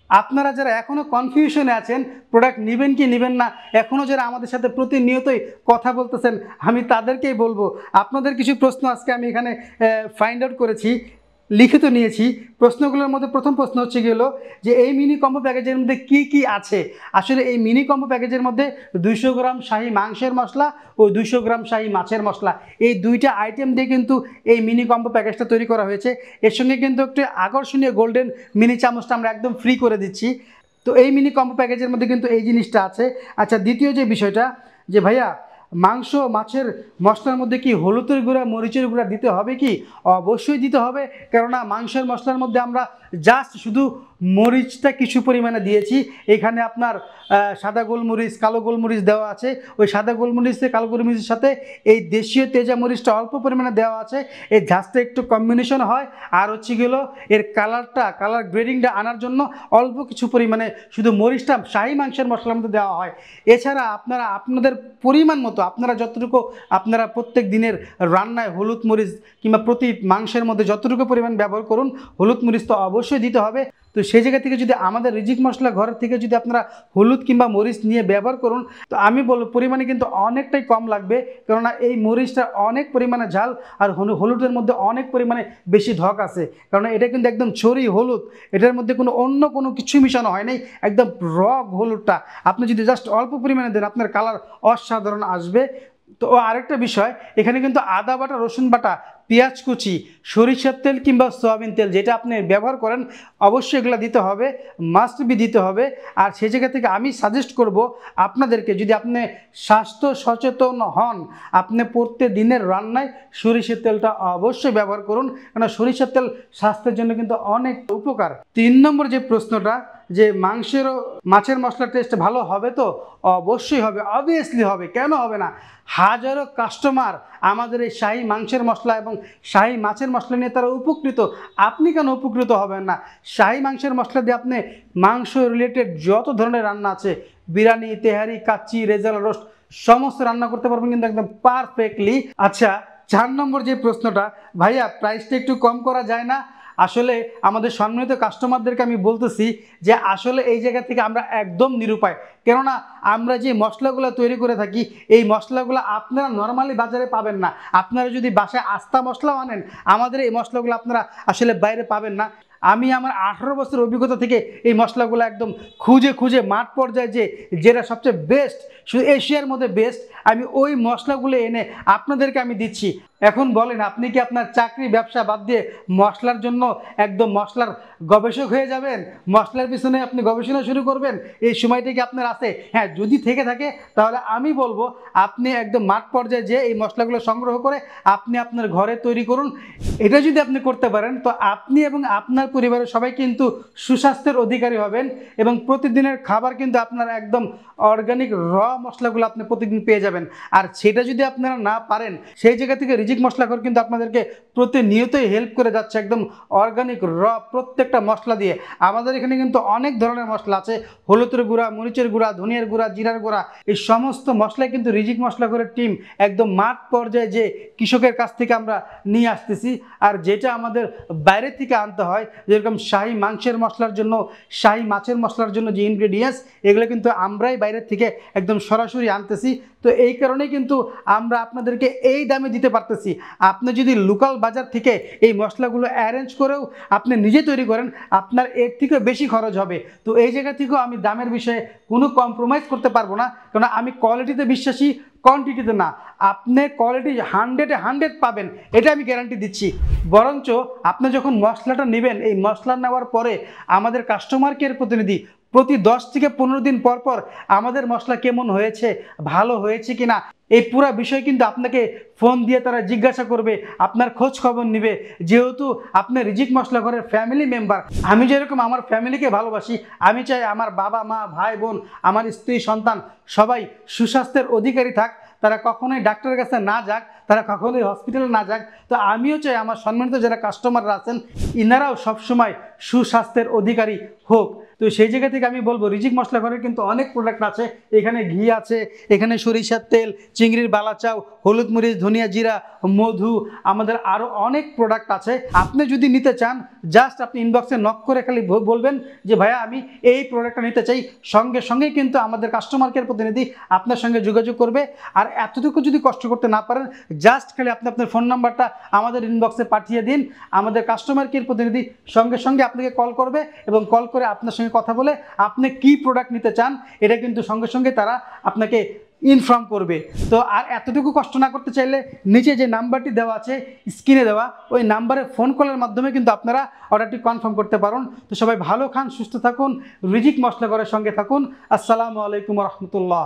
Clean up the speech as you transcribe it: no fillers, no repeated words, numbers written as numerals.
আপনারা যারা এখনও কনফিউশনে আছেন প্রোডাক্ট নেবেন কি নেবেন না, এখনও যারা আমাদের সাথে প্রতিনিয়তই কথা বলতেছেন, আমি তাদেরকেই বলবো আপনাদের কিছু প্রশ্ন আজকে আমি এখানে ফাইন্ড আউট করেছি, লিখিত নিয়েছি। প্রশ্নগুলোর মধ্যে প্রথম প্রশ্ন হচ্ছে গেল যে এই মিনি কম্বো প্যাকেজের মধ্যে কি কি আছে। আসলে এই মিনি কম্বো প্যাকেজের মধ্যে 200 গ্রাম শাহী মাংসের মশলা ও 200 গ্রাম শাহী মাছের মশলা, এই দুইটা আইটেম দিয়ে কিন্তু এই মিনি কম্বো প্যাকেজটা তৈরি করা হয়েছে। এর সঙ্গে কিন্তু একটি আকর্ষণীয় গোল্ডেন মিনি চামচটা আমরা একদম ফ্রি করে দিচ্ছি। তো এই মিনি কম্বো প্যাকেজের মধ্যে কিন্তু এই জিনিসটা আছে। আচ্ছা, দ্বিতীয় যে বিষয়টা যে ভাইয়া মাংস মাছের মশলার মধ্যে কি হলুদের গুঁড়া মরিচের গুঁড়া দিতে হবে কি? অবশ্যই দিতে হবে, কেননা মাংসের মশলার মধ্যে আমরা জাস্ট শুধু মরিচটা কিছু পরিমাণে দিয়েছি। এখানে আপনার সাদা গোলমরিচ কালো গোলমরিচ দেওয়া আছে, ওই সাদা গোলমরিচে কালো গোলমরিচের সাথে এই দেশীয় তেজা মরিচটা অল্প পরিমাণে দেওয়া আছে, এই ঝাঁজটা একটু কম্বিনেশন হয়। আর হচ্ছে গেল এর কালার গ্রেডিংটা আনার জন্য অল্প কিছু পরিমাণে শুধু মরিচটা শাহী মাংসের মশলার মধ্যে দেওয়া হয়। এছাড়া আপনারা আপনাদের পরিমাণ মতো আপনারা যতটুকু আপনারা প্রত্যেক দিনের রান্নায় হলুদ মরিচ কিংবা প্রতি মাংসের মধ্যে যতটুকু পরিমাণ ব্যবহার করুন, হলুদ মরিচ তো অবশ্যই দিতে হবে। তো সেই জায়গা থেকে যদি আমাদের রিজিক মশলা ঘরের থেকে যদি আপনারা হলুদ কিংবা মরিচ নিয়ে ব্যবহার করুন, তো আমি বলবো পরিমাণে কিন্তু অনেকটাই কম লাগবে, কেননা এই মরিচটা অনেক পরিমাণে ঝাল আর হলুদের মধ্যে অনেক পরিমাণে বেশি ধক আছে, কারণ এটা কিন্তু একদম ছড়ি হলুদ, এটার মধ্যে অন্য কোনো কিছু মিশানো হয় নাই, একদম র হলুদটা আপনি যদি জাস্ট অল্প পরিমাণে দেন আপনার কালার অসাধারণ আসবে। তো আরেকটা বিষয়, এখানে কিন্তু আদা বাটা রসুন বাটা পেঁয়াজ কুচি সরিষার তেল কিংবা সয়াবিন তেল যেটা আপনি ব্যবহার করেন অবশ্যই এগুলো দিতে হবে, মাস্ট বি দিতে হবে। আর সেই জায়গা থেকে আমি সাজেস্ট করব আপনাদেরকে, যদি আপনি স্বাস্থ্য সচেতন হন, আপনি প্রত্যেক দিনের রান্নায় সরিষার তেলটা অবশ্যই ব্যবহার করুন, কারণ সরিষার তেল স্বাস্থ্যের জন্য কিন্তু অনেক উপকার। 3 নম্বর যে প্রশ্নটা যে মাংসেরও মাছের মশলার টেস্ট ভালো হবে, তো অবশ্যই হবে, অবভিয়াসলি হবে, কেন হবে না। হাজারো কাস্টমার আমাদের এই শাহী মাংসের মশলা এবং শাহী মাছের মশলা নিয়ে তারা উপকৃত, আপনি কেন উপকৃত হবেন না? শাহী মাংসের মশলা দিয়ে আপনি মাংস রিলেটেড যত ধরনের রান্না আছে, বিরিয়ানি তেহারি কাচ্চি রেজালা রোস্ট সমস্ত রান্না করতে পারবেন কিন্তু একদম পারফেক্টলি। আচ্ছা, 4 নম্বর যে প্রশ্নটা, ভাইয়া প্রাইসটা একটু কম করা যায় না? আসলে আমাদের সম্মানিত কাস্টমারদেরকে আমি বলতেছি যে আসলে এই জায়গা থেকে আমরা একদম নিরুপায়, কেননা আমরা যে মশলাগুলো তৈরি করে থাকি এই মশলাগুলো আপনারা নর্মালি বাজারে পাবেন না। আপনারা যদি বাসায় আস্তা মশলাও আনেন, আমাদের এই মশলাগুলো আপনারা আসলে বাইরে পাবেন না। আমি আমার 18 বছর অভিজ্ঞতা থেকে এই মশলাগুলো একদম খুঁজে খুঁজে মাঠ পর্যায়ে যেটা সবচেয়ে বেস্ট, শুধু এশিয়ার মধ্যে বেস্ট, আমি ওই মশলাগুলো এনে আপনাদেরকে আমি দিচ্ছি। এখন বলেন, আপনি কি আপনার চাকরি ব্যবসা বাদ দিয়ে মশলার জন্য একদম মশলার গবেষক হয়ে যাবেন? মশলার পিছনে আপনি গবেষণা শুরু করবেন? এই সময়টা কি আপনার আছে? হ্যাঁ, যদি থেকে থাকে তাহলে আমি বলবো আপনি একদম মাঠ পর্যায়ে যে এই মশলাগুলো সংগ্রহ করে আপনি আপনার ঘরে তৈরি করুন। এটা যদি আপনি করতে পারেন তো আপনি এবং আপনার পরিবারের সবাই কিন্তু সুস্বাস্থ্যের অধিকারী হবেন, এবং প্রতিদিনের খাবার কিন্তু আপনারা একদম অর্গানিক মশলাগুলো আপনি প্রতিদিন পেয়ে যাবেন। আর সেটা যদি আপনারা না পারেন, সেই জায়গা থেকে রিজিক মশলাঘর কিন্তু আপনাদেরকে প্রতিনিয়তই হেল্প করে যাচ্ছে একদম অর্গানিক প্রত্যেকটা মশলা দিয়ে। আমাদের এখানে কিন্তু অনেক ধরনের মশলা আছে, হলুদের গুঁড়া মরিচের গুঁড়া ধনিয়ার গুঁড়া জিরার গুঁড়া, এই সমস্ত মশলাই কিন্তু রিজিক মশলাঘরের টিম একদম মাঠ পর্যায়ে যে কৃষকের কাছ থেকে আমরা নিয়ে আসতেছি। আর যেটা আমাদের বাইরে থেকে আনতে হয়, যেরকম শাহী মাংসের মশলার জন্য শাহী মাছের মশলার জন্য যে ইনগ্রেডিয়েন্টস, এগুলো কিন্তু আমরাই বাইরের থেকে একদম সরাসরি আনতেছি। তো এই কারণেই কিন্তু আমরা আপনাদেরকে এই দামে দিতে পারতেছি। আপনি যদি লোকাল বাজার থেকে এই মশলাগুলো অ্যারেঞ্জ করেও আপনি নিজে তৈরি করেন, আপনার এর থেকেও বেশি খরচ হবে। তো এই জায়গা থেকেও আমি দামের বিষয়ে কোনো কম্প্রোমাইজ করতে পারবো না, কারণ আমি কোয়ালিটিতে বিশ্বাসী, কোয়ান্টিটিতে না। আপনি কোয়ালিটি 100-এ 100 পাবেন, এটা আমি গ্যারান্টি দিচ্ছি। বরঞ্চ আপনি যখন মশলাটা নেবেন, এই মশলা নেওয়ার পরে আমাদের কাস্টমার কেয়ার প্রতিনিধি প্রতি 10 থেকে 15 দিন পর পর আমাদের মশলা কেমন হয়েছে, ভালো হয়েছে কিনা, এই পুরা বিষয় কিন্তু আপনাকে ফোন দিয়ে তারা জিজ্ঞাসা করবে, আপনার খোঁজ খবর নেবে। যেহেতু আপনি রিজিক মশলা ঘরের ফ্যামিলি মেম্বার, আমি যেরকম আমার ফ্যামিলিকে ভালোবাসি, আমি চাই আমার বাবা মা ভাই বোন আমার স্ত্রী সন্তান সবাই সুস্বাস্থ্যের অধিকারী থাক, তারা কখনোই ডাক্তারের কাছে না যাক, তারা কখনোই হসপিটালে না যাক। তো আমিও চাই আমার সম্মানিত যারা কাস্টমাররা আছেন ইনারাও সবসময় সুস্বাস্থ্যের অধিকারী হোক। তো সেই জায়গা থেকে আমি বলবো রিজিক মশলা ঘরের কিন্তু অনেক প্রোডাক্ট আছে। এখানে ঘি আছে, এখানে সরিষার তেল, চিংড়ির বালাচাও, হলুদ মরিচ, ধনিয়া জিরা, মধু, আমাদের আরও অনেক প্রোডাক্ট আছে। আপনি যদি নিতে চান জাস্ট আপনি ইনবক্সে নক করে খালি বলবেন যে ভাইয়া আমি এই প্রোডাক্টটা নিতে চাই, সঙ্গে সঙ্গেই কিন্তু আমাদের কাস্টমার কেয়ার প্রতিনিধি আপনার সঙ্গে যোগাযোগ করবে। আর এতটুকু যদি কষ্ট করতে না পারেন জাস্ট খালি আপনি আপনার ফোন নাম্বারটা আমাদের ইনবক্সে পাঠিয়ে দিন, আমাদের কাস্টমার কেয়ার প্রতিনিধি সঙ্গে সঙ্গে আপনাকে কল করবে এবং কল করে আপনার সঙ্গে কথা বলে আপনি কি প্রোডাক্ট নিতে চান এটা কিন্তু সঙ্গে সঙ্গে তারা আপনাকে ইনফর্ম করবে। তো আর এতটুকু কষ্ট না করতে চাইলে নিচে যে নাম্বারটি দেওয়া আছে স্ক্রিনে দেওয়া, ওই নাম্বারে ফোন কলের মাধ্যমে কিন্তু আপনারা অর্ডারটি কনফার্ম করতে পারেন। তো সবাই ভালো খান, সুস্থ থাকুন, রিজিক মশলা ঘরের সঙ্গে থাকুন। আসসালামু আলাইকুম রহমতুল্লাহ।